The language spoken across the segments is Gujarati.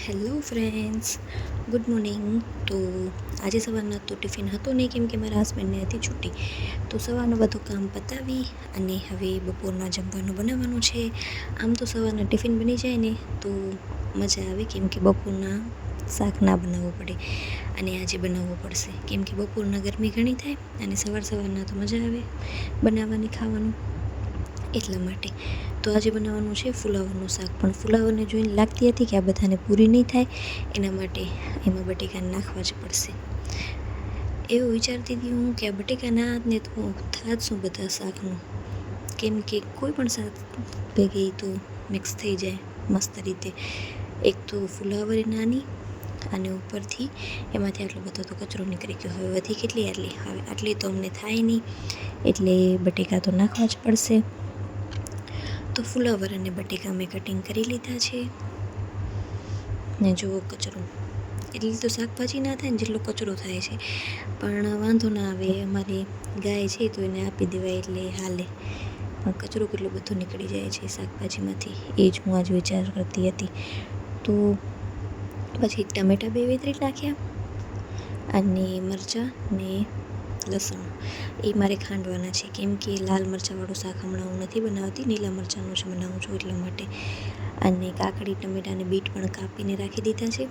Hello friends, good morning. તો આજે સવારના તો ટિફિન હતું નહીં, કેમ કે મારા હસબન્ડને હતી છૂટી. તો સવારનું બધું કામ પતાવી અને હવે બપોરના જમવાનું બનાવવાનું છે. આમ તો સવારના ટિફિન બની જાય ને તો મજા આવે, કેમ કે બપોરના શાક ના બનાવવું પડે અને આજે બનાવવું પડશે, કેમ કે બપોરના ગરમી ઘણી થાય અને સવારના તો મજા આવે બનાવવાની, ખાવાનું, એટલા માટે. તો આજે બનાવવાનું છે ફુલાવરનું શાક. પણ ફુલાવરને જોઈને લાગતી હતી કે આ બધાને પૂરી નહીં થાય, એના માટે એમાં બટેકા નાખવા જ પડશે. એવું વિચારતી હતી હું કે આ બટેકા ના ને તો થાત શું બધા શાકનું, કેમ કે કોઈ પણ શાક ભેગી તો મિક્સ થઈ જાય મસ્ત રીતે. એક તો ફુલાવર નાની અને ઉપરથી એમાંથી આટલો બધો તો કચરો નીકળી ગયો. હવે વધી કેટલી આટલી તો અમને થાય નહીં, એટલે બટેકા તો નાખવા જ પડશે. તો ફુલાવર અને બટેકા મેં કટિંગ કરી લીધા છે ને જુઓ કચરો, એટલે તો શાકભાજી ના થાય ને જેટલો કચરો થાય છે, પણ વાંધો ના આવે, અમારી ગાય છે તો એને આપી દેવાય એટલે હાલે. પણ કચરો કેટલો બધો નીકળી જાય છે શાકભાજીમાંથી, એ જ હું આજ વિચાર કરતી હતી. તો પછી ટમેટા 2 વેતરી નાખ્યા અને મરચાં ને લસણ એ મારે ખાંડવાના છે, કેમ કે લાલ મરચાંવાળું શાક હમણાં હું નથી બનાવતી, લીલા મરચાંનું જ બનાવું છું એટલા માટે. અને કાકડી, ટમેટાં અને બીટ પણ કાપીને રાખી દીધા છે,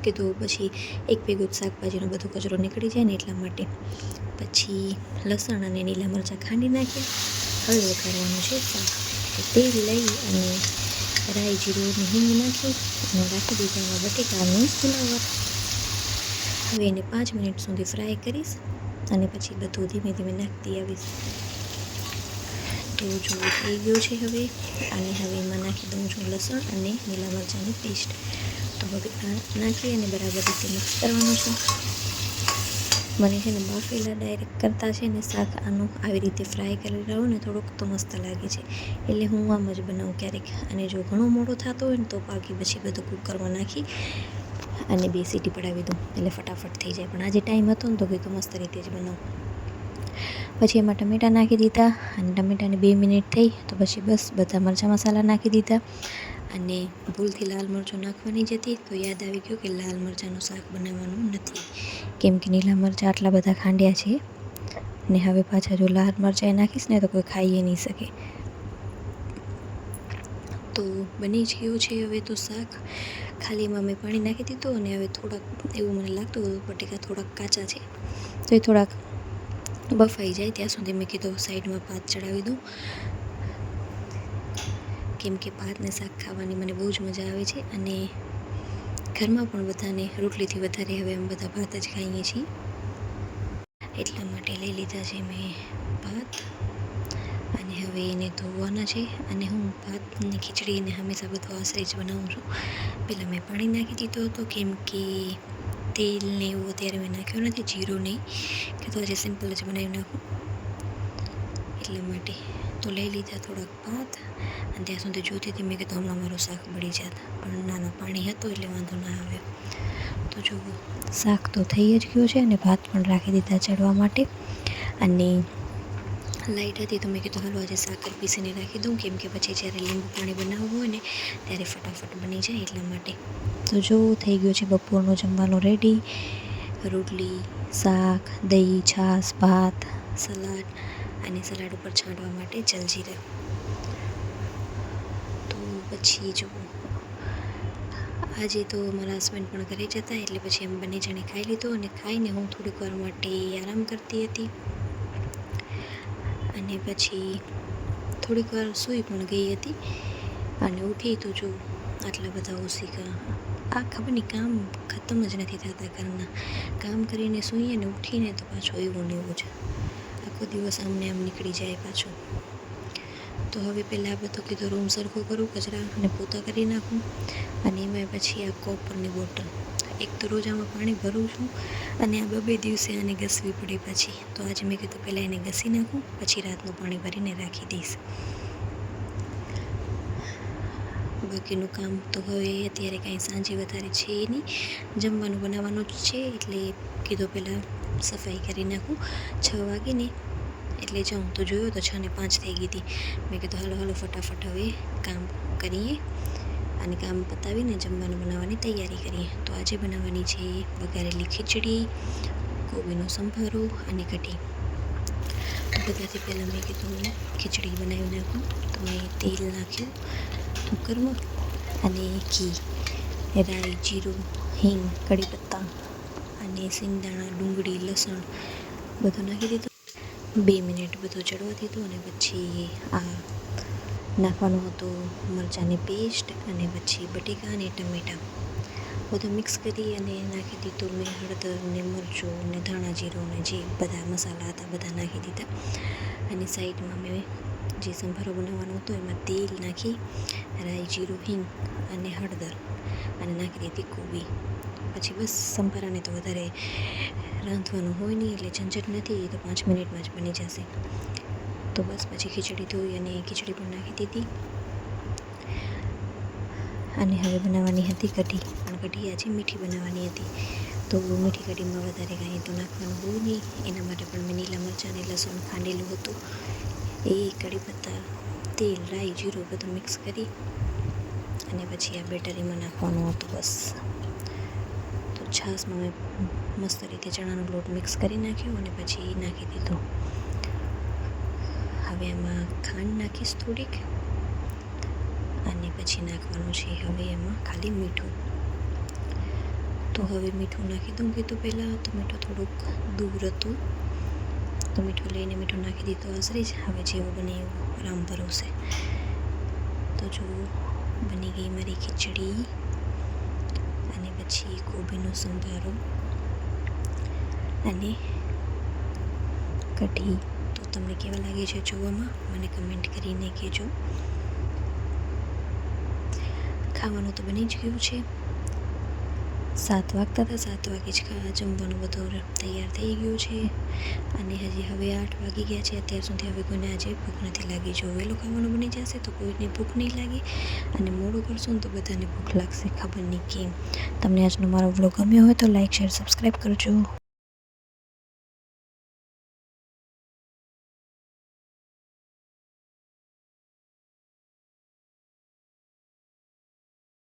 કે તો પછી એક ભેગું શાકભાજીનો બધો કચરો નીકળી જાય ને એટલા માટે. પછી લસણ અને લીલા મરચાં ખાંડી નાખ્યા. હવે વઘારવાનું છે શાક. તો તેલ લઈ અને રાઈ, જીરું અને હિંગ નાખી અને રાખી દીધા એમાં બટેકા અને ફુલાવર. હવે એને 5 મિનિટ સુધી ફ્રાય કરીશ અને પછી બધું ધીમે ધીમે નાખતી આવીશ. તો જો થઈ ગયું છે હવે, અને હવે એમાં નાખી દઉં છું લસણ અને લીલા મરચાંની પેસ્ટ. તો હવે આ નાખી અને બરાબર રીતે મિક્સ કરવાનું છે. મને છે ને બાફેલા ડાયરેક્ટ કરતાં છે ને શાક આનું આવી રીતે ફ્રાય કરી રહું ને થોડુંક તો મસ્ત લાગે છે, એટલે હું આમ જ બનાવું ક્યારેક. અને જો ઘણો મોડો થતો હોય ને તો બાકી પછી બધું કુકરમાં નાખી અને 2 સીટી પડાવી દઉં, એટલે ફટાફટ થઈ જાય. પણ આજે ટાઈમ હતો ને તો કીધું મસ્ત રીતે જ બનાવું. પછી એમાં ટમેટાં નાખી દીધા અને ટમેટાને 2 મિનિટ થઈ તો પછી બસ બધા મરચાં મસાલા નાખી દીધા. અને ભૂલથી લાલ મરચું નાખવાની જ હતી તો યાદ આવી ગયું કે લાલ મરચાંનું શાક બનાવવાનું નથી, કેમ કે લીલા મરચાં આટલા બધા ખાંડ્યા છે ને હવે પાછા જો લાલ મરચાં નાખીશ ને તો કોઈ ખાઈ નહીં શકે. તો બની જ ગયું છે હવે તો શાક. ખાલી એમાં મેં પાણી નાખી દીધું અને હવે થોડાક એવું મને લાગતું હતું બટેકા થોડાક કાચા છે, તો એ થોડાક બફાઈ જાય ત્યાં સુધી મેં કીધું સાઈડમાં ભાત ચડાવી દઉં, કેમ કે ભાત ને શાક ખાવાની મને બહુ જ મજા આવે છે. અને ઘરમાં પણ બધાને રોટલીથી વધારે હવે અમે બધા ભાત જ ખાઈએ છીએ, એટલા માટે લઈ લીધા છે મેં ભાત. અને હવે એને ધોવાના છે. અને હું ભાતની ખીચડીને હંમેશા બધું આશરે જ બનાવું છું. પહેલાં મેં પાણી નાખી દીધું હતું, કેમ કે તેલ ને એવું અત્યારે મેં નાખ્યું નથી, જીરું નહીં, કે તો આજે સિમ્પલ જ બનાવી નાખું એટલા માટે. તો લઈ લીધા થોડાક ભાત અને ત્યાં સુધી જોતી હતી, મેં કીધું હમણાં મારું શાક બળી જાત, પણ નાના પાણી હતું એટલે વાંધો ના આવ્યો. તો જો શાક તો થઈ જ ગયું છે અને ભાત પણ રાખી દીધા ચડવા માટે. અને લાઇટ હતી તો મેં કીધું હાલો આજે સાકર પીસીને રાખી દઉં, કેમ કે પછી જ્યારે લીંબુ પાણી બનાવવું હોય ને ત્યારે ફટાફટ બની જાય એટલા માટે. તો જો થઈ ગયું છે બપોરનું જમવાનું રેડી. રોટલી, શાક, દહીં, છાશ, ભાત, સલાડ અને સલાડ ઉપર છાંટવા માટે જલજીરા. તો પછી જો આજે તો મારા હસબન્ડ પણ ઘરે જતા, એટલે પછી અમે બંને જણે ખાઈ લીધું. અને ખાઈને હું થોડીક વાર માટે આરામ કરતી હતી અને પછી થોડીક વાર સૂઈ પણ ગઈ હતી. અને ઉઠી તો જો આટલા બધા ઓશિકા, આ ખબર નહીં કામ ખતમ જ નથી થતા ઘરના. કામ કરીને સૂઈએ ને ઉઠીને તો પાછો એવું ને એવું જ, આખો દિવસ આમને આમ નીકળી જાય પાછો. તો હવે પહેલાં આ બધું કીધું રૂમ સરખો કરું, કચરા અને પોતા કરી નાખું. અને એમાં પછી આ કોપરની બોટલ, એક તો રોજ આમાં પાણી ભરું છું અને આ 2 દિવસે આને ઘસવી પડે પછી. તો આજે મેં કીધું પહેલાં એને ઘસી નાખું, પછી રાતનું પાણી ભરીને રાખી દઈશ. બાકીનું કામ તો હવે અત્યારે કાંઈ સાંજે વધારે છે નહીં, જમવાનું બનાવવાનું જ છે, એટલે કીધું પહેલાં સફાઈ કરી નાખું. 6 વાગે ને એટલે જાઉં તો જોયું તો 6 ને 5 થઈ ગઈ હતી. મેં કીધું હાલો ફટાફટ હવે કામ કરીએ અને કામ પતાવીને જમવાનું બનાવવાની તૈયારી કરીએ. તો આજે બનાવવાની છે વઘારેલી ખીચડી, કોબીનો સંભારો અને કઢી. તો બધાથી પહેલાં મેં કીધું ખીચડી બનાવી નાખું. તો મેં તેલ નાખ્યું કુકરમાં અને ઘી, રાઈ, જીરું, હિંગ, કઢી પત્તા અને સિંગદાણા, ડુંગળી, લસણ બધું નાખી દીધું. 2 મિનિટ બધું ચડવા દીધું અને પછી આ નાખવાનું હતું મરચાંની પેસ્ટ અને પછી બટેકા અને ટમેટાં બધું મિક્સ કરી અને નાખી દીધું. મેં હળદર ને મરચું ને ધાણા જીરું ને જે બધા મસાલા હતા બધા નાખી દીધા. અને સાઈડમાં મેં જે સંભારો બનાવવાનો હતો એમાં તેલ નાખી રાઈ, જીરું, હિંગ અને હળદર અને નાખી દીધી કોબી. પછી બસ સંભારાને તો વધારે રાંધવાનું હોય નહીં એટલે ઝંઝટ નથી, એ તો 5 મિનિટમાં જ બની જશે. તો બસ પછી ખીચડી ધોઈ અને ખીચડી પણ નાખી દીધી. અને હવે બનાવવાની હતી કઢી, પણ કઢી આજે મીઠી બનાવવાની હતી. તો મીઠી કઢીમાં વધારે કાંઈ તો નાખવાનું હોય નહીં, એના માટે પણ મેં લીલા મરચાં અને લસણ ખાંડેલું હતું એ કઢી પત્તા, તેલ, રાઈ, જીરું બધું મિક્સ કરી અને પછી આ બેટર એમાં નાખવાનું હતું બસ. તો છાશમાં મેં મસ્ત રીતે ચણાનો લોટ મિક્સ કરી નાખ્યો અને પછી નાખી દીધું. હવે એમાં ખાંડ નાખીશ થોડીક અને પછી નાખવાનું છે હવે એમાં ખાલી મીઠું. તો હવે મીઠું નાખી દઉં કીધું પહેલાં, તો મીઠું થોડુંક દૂર હતું તો મીઠું લઈને મીઠું નાખી દીધું આશરે જ. હવે જેવું બને એવું રામ ભરોસે. તો જો બની ગઈ મારી ખીચડી અને પછી કોબીનો સંભારો અને કઢી. તો તમને કેવા લાગે છે જોવામાં મને કમેન્ટ કરીને કહેજો. ખાવાનું તો બની જ ગયું છે. 7 વાગતા હતા, 7 વાગે જ જમવાનું બધું તૈયાર થઈ ગયું છે અને હવે 8 વાગી ગયા છે. અત્યાર સુધી હવે કોઈને આજે ભૂખ નથી લાગી. જો વહેલું ખાવાનું બની જશે તો કોઈને ભૂખ નહીં લાગે અને મોડું કરશું ને તો બધાને ભૂખ લાગશે, ખબર નહીં કેમ. તમને આજનો મારો વ્લોગ ગમ્યો હોય તો લાઈક, શેર, સબસ્ક્રાઈબ કરજો.